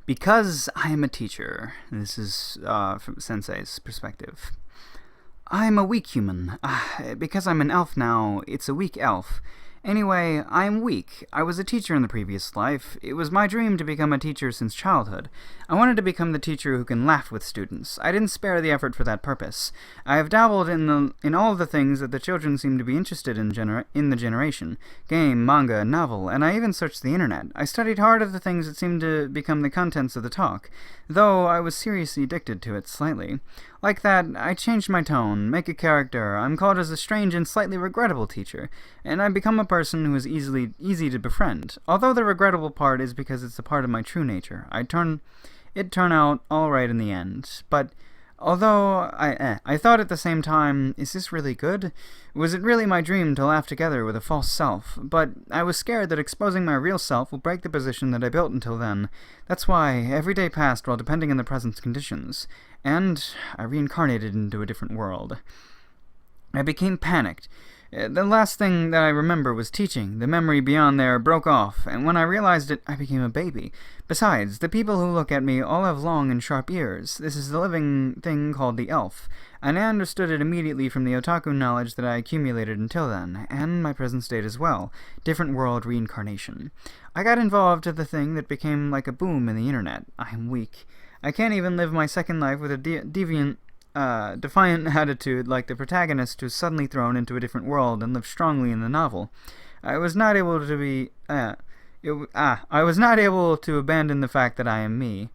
Because I am a teacher, this is from Sensei's perspective. I'm a weak human. Because I'm an elf now, it's a weak elf. Anyway, I'm weak. I was a teacher in the previous life. It was my dream to become a teacher since childhood. I wanted to become the teacher who can laugh with students. I didn't spare the effort for that purpose. I have dabbled in all of the things that the children seem to be interested in the generation. Game, manga, novel, and I even searched the internet. I studied hard of the things that seemed to become the contents of the talk, though I was seriously addicted to it slightly. Like that, I changed my tone, make a character. I'm called as a strange and slightly regrettable teacher, and I become a person who is easy to befriend. Although the regrettable part is because it's a part of my true nature. It turned out all right in the end. But although I thought at the same time, is this really good? Was it really my dream to laugh together with a false self? But I was scared that exposing my real self will break the position that I built until then. That's why every day passed while depending on the present conditions. And I reincarnated into a different world. I became panicked. The last thing that I remember was teaching. The memory beyond there broke off, and when I realized it, I became a baby. Besides, the people who look at me all have long and sharp ears. This is the living thing called the elf, and I understood it immediately from the otaku knowledge that I accumulated until then, and my present state as well. Different world reincarnation. I got involved with the thing that became like a boom in the internet. I am weak. I can't even live my second life with a defiant attitude like the protagonist who's suddenly thrown into a different world and lives strongly in the novel. I was not able to abandon the fact that I am me.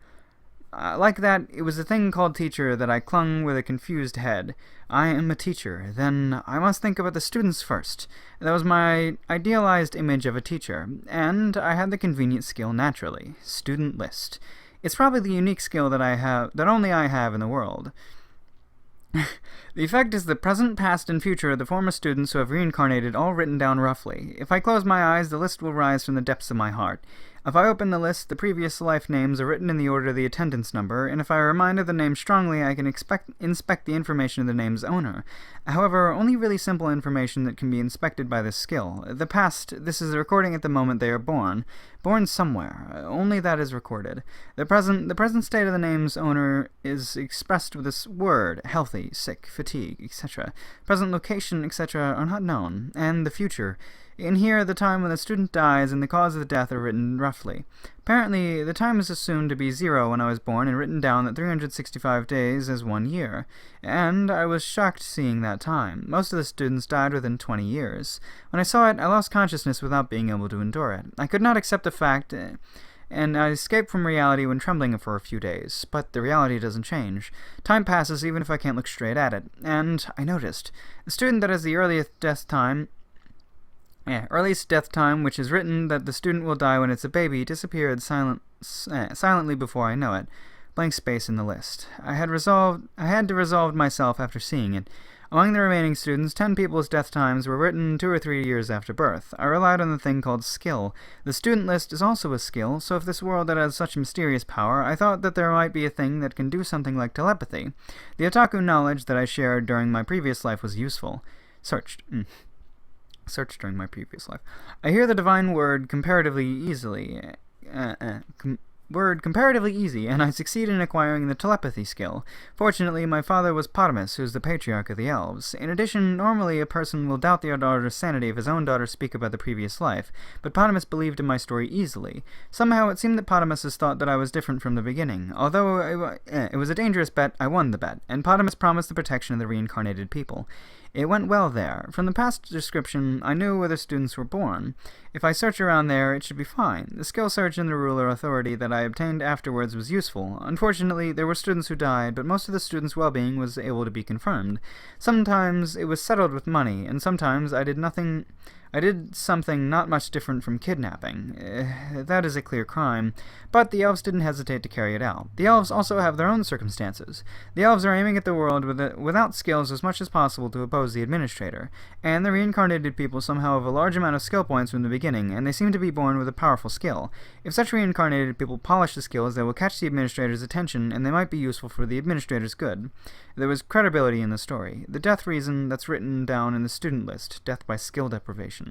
Like that, it was a thing called teacher that I clung with a confused head. I am a teacher, then I must think about the students first. That was my idealized image of a teacher, and I had the convenient skill naturally. Student list. It's probably the unique skill that only I have in the world. The effect is the present, past, and future of the former students who have reincarnated all written down roughly. If I close my eyes, the list will rise from the depths of my heart. If I open the list, the previous life names are written in the order of the attendance number, and if I remind of the name strongly, I can inspect the information of the name's owner. However, only really simple information that can be inspected by this skill. The past, this is a recording at the moment they are born. Born somewhere. Only that is recorded. The present state of the name's owner is expressed with this word, healthy, sick, fatigue, etc. Present location, etc. are not known. And the future. In here, the time when the student dies and the cause of the death are written roughly. Apparently, the time is assumed to be 0 when I was born and written down that 365 days is 1 year. And I was shocked seeing that time. Most of the students died within 20 years. When I saw it, I lost consciousness without being able to endure it. I could not accept the fact, and I escaped from reality when trembling for a few days. But the reality doesn't change. Time passes even if I can't look straight at it. And I noticed. The student that has the earliest death time, which is written that the student will die when it's a baby, disappeared silently before I know it. Blank space in the list. I had to resolve myself after seeing it. Among the remaining students, 10 people's death times were written 2 or 3 years after birth. I relied on the thing called skill. The student list is also a skill, so if this world that has such mysterious power, I thought that there might be a thing that can do something like telepathy. The otaku knowledge that I shared during my previous life was useful. Searched during my previous life. I hear the divine word comparatively easy, and I succeed in acquiring the telepathy skill. Fortunately, my father was Potamus, who's the patriarch of the elves. In addition, normally a person will doubt their daughter's sanity if his own daughters speak about the previous life, but Potamus believed in my story easily. Somehow it seemed that Potamus thought that I was different from the beginning. Although it was a dangerous bet, I won the bet, and Potamus promised the protection of the reincarnated people. It went well there. From the past description, I knew where the students were born. If I search around there, it should be fine. The skill search in the ruler authority that I obtained afterwards was useful. Unfortunately, there were students who died, but most of the students' well-being was able to be confirmed. Sometimes it was settled with money, and sometimes I did something not much different from kidnapping. That is a clear crime, but the elves didn't hesitate to carry it out. The elves also have their own circumstances. The elves are aiming at the world without skills as much as possible to oppose the administrator, and the reincarnated people somehow have a large amount of skill points from the beginning, and they seem to be born with a powerful skill. If such reincarnated people polish the skills, they will catch the administrator's attention, and they might be useful for the administrator's good. There was credibility in the story. The death reason that's written down in the student list, death by skill deprivation.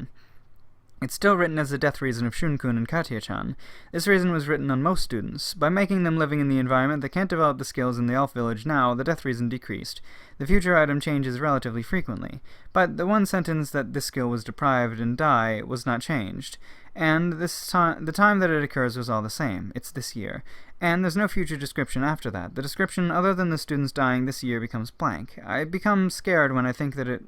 It's still written as the death reason of Shunkun and Katia-chan. This reason was written on most students. By making them living in the environment that can't develop the skills in the elf village now, the death reason decreased. The future item changes relatively frequently, but the one sentence that this skill was deprived and die was not changed. And the time that it occurs was all the same. It's this year. And there's no future description after that. The description, other than the students dying this year, becomes blank. I become scared when I think that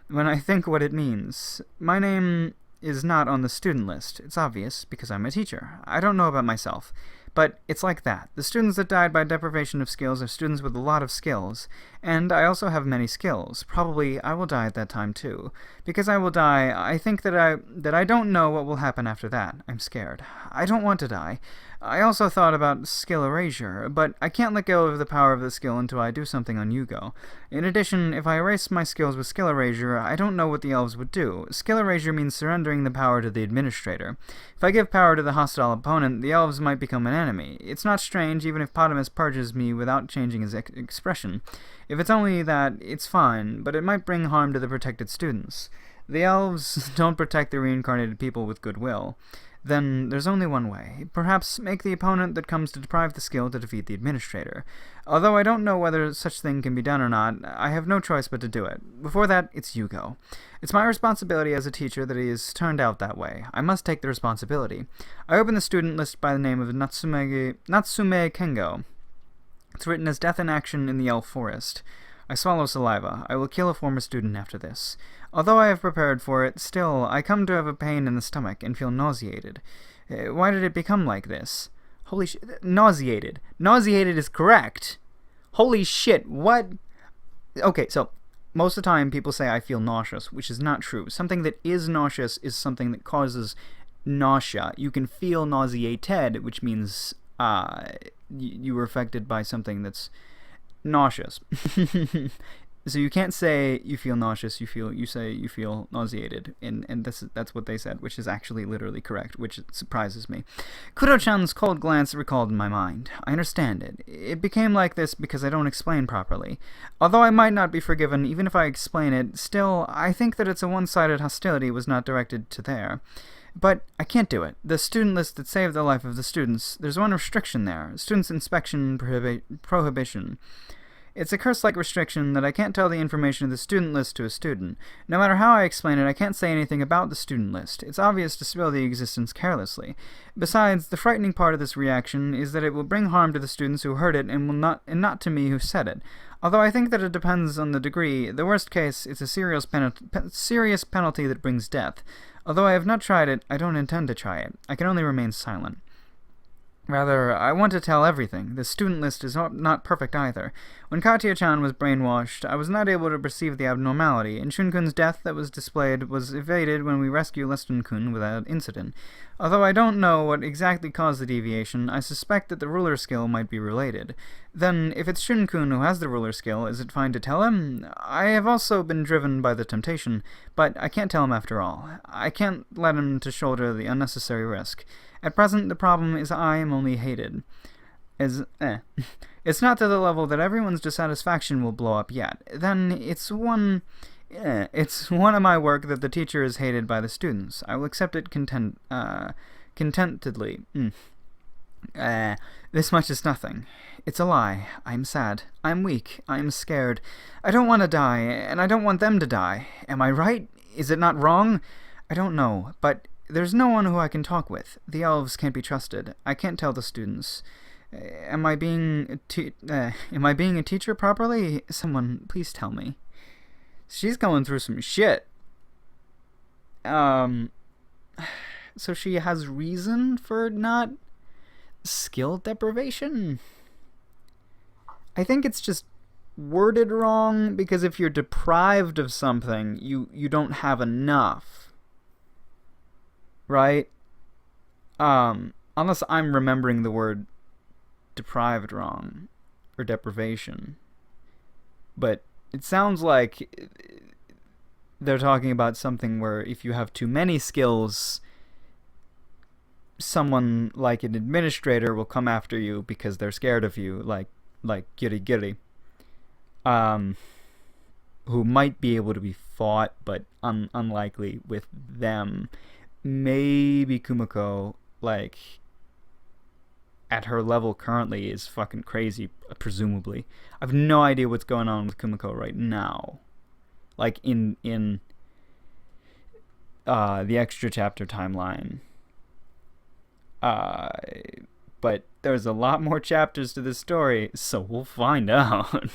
when I think what it means. My name is not on the student list. It's obvious, because I'm a teacher. I don't know about myself. But it's like that. The students that died by deprivation of skills are students with a lot of skills. And I also have many skills. Probably I will die at that time too. Because I will die, I think that I don't know what will happen after that. I'm scared. I don't want to die. I also thought about skill erasure, but I can't let go of the power of the skill until I do something on Yugo. In addition, if I erase my skills with skill erasure, I don't know what the elves would do. Skill erasure means surrendering the power to the administrator. If I give power to the hostile opponent, the elves might become an enemy. It's not strange, even if Potamus purges me without changing his expression. If it's only that, it's fine, but it might bring harm to the protected students. The elves don't protect the reincarnated people with goodwill. Then there's only one way. Perhaps make the opponent that comes to deprive the skill to defeat the administrator. Although I don't know whether such thing can be done or not, I have no choice but to do it. Before that, it's Yugo. It's my responsibility as a teacher that he has turned out that way. I must take the responsibility. I open the student list by the name of Natsume Kengo. It's written as death in action in the elf forest. I swallow saliva. I will kill a former student after this. Although I have prepared for it, still, I come to have a pain in the stomach and feel nauseated. Why did it become like this? Holy shit. Nauseated. Nauseated is correct. Holy shit, what? Okay, so, most of the time people say I feel nauseous, which is not true. Something that is nauseous is something that causes nausea. You can feel nauseated, which means you were affected by something that's nauseous. So you can't say you feel nauseous, you say you feel nauseated, and that's what they said, which is actually literally correct, which surprises me. Kudo-chan's cold glance recalled in my mind. I understand it. It became like this because I don't explain properly. Although I might not be forgiven even if I explain it, still, I think that it's a one-sided hostility was not directed to there. But I can't do it. The student list that saved the life of the students, there's one restriction there. Students' inspection prohibition. It's a curse-like restriction that I can't tell the information of the student list to a student. No matter how I explain it, I can't say anything about the student list. It's obvious to spill the existence carelessly. Besides, the frightening part of this reaction is that it will bring harm to the students who heard it and not to me who said it. Although I think that it depends on the degree, the worst case, it's a serious penalty that brings death. Although I have not tried it, I don't intend to try it. I can only remain silent. Rather, I want to tell everything. The student list is not perfect either. When Katia-chan was brainwashed, I was not able to perceive the abnormality, and Shunkun's death that was displayed was evaded when we rescued Leston-kun without incident. Although I don't know what exactly caused the deviation, I suspect that the ruler skill might be related. Then, if it's Shunkun who has the ruler skill, is it fine to tell him? I have also been driven by the temptation, but I can't tell him after all. I can't let him to shoulder the unnecessary risk. At present, the problem is I am only hated. It's not to the level that everyone's dissatisfaction will blow up yet. Then, it's one of my work that the teacher is hated by the students. I will accept it contentedly. This much is nothing. It's a lie. I'm sad. I'm weak. I'm scared. I don't want to die, and I don't want them to die. Am I right? Is it not wrong? I don't know, but there's no one who I can talk with. The elves can't be trusted. I can't tell the students. Am I being a teacher properly? Someone, please tell me. She's going through some shit. So she has reason for not skill deprivation? I think it's just worded wrong, because if you're deprived of something, you don't have enough. Right? Unless I'm remembering the word deprived wrong, or deprivation. But it sounds like they're talking about something where if you have too many skills, someone like an administrator will come after you because they're scared of you, like Giri Giri. who might be able to be fought, but unlikely with them. Maybe Kumiko, like, at her level currently is fucking crazy, presumably. I have no idea what's going on with Kumiko right now. Like, in the extra chapter timeline. But there's a lot more chapters to this story, so we'll find out.